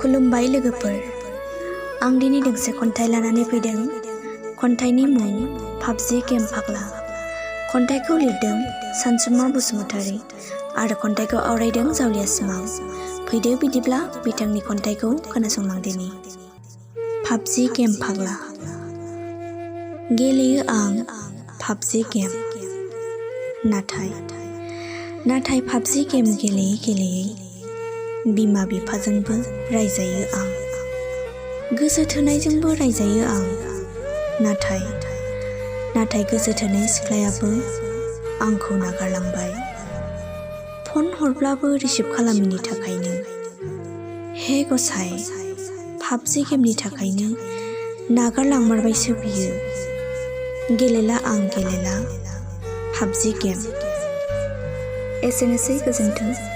खुलुमबाय लोगोफोर, आं दिनै दोंसे खन्थाइ लानानै फैदों। खन्थाइनि मुं पाबजि गेम फाग्ला। खन्थाइखौ लिरदों सानसुमा बसुमतारी आरो खन्थाइखौ आवरायदों जावलिया सिमां। फैदो बिदिब्ला बिथांनि खन्थाइखौ खोनासंलांदिनि। पाबजि गेम फाग्ला। गेलेयो आं पाबजि गेम, नाथाय पाबजि गेम गेलेयै गेलेयै बिमा बिफाजोंबो रायजायो आं, गोसो थोनायजोंबो रायजायो आं। नाथाय गोसो थोनाय सिख्लायाबो आंखौ नागारलांबाय। फन हरब्लाबो रिसिभ खालामिनि थाखायनो। हे गसाइ, पाबजि गेमनि थाखायनो नागारलांमारबायसो बियो। गेलेला आं गेलेला पाबजि गेम। एसेनोसै, गोजोन्थों।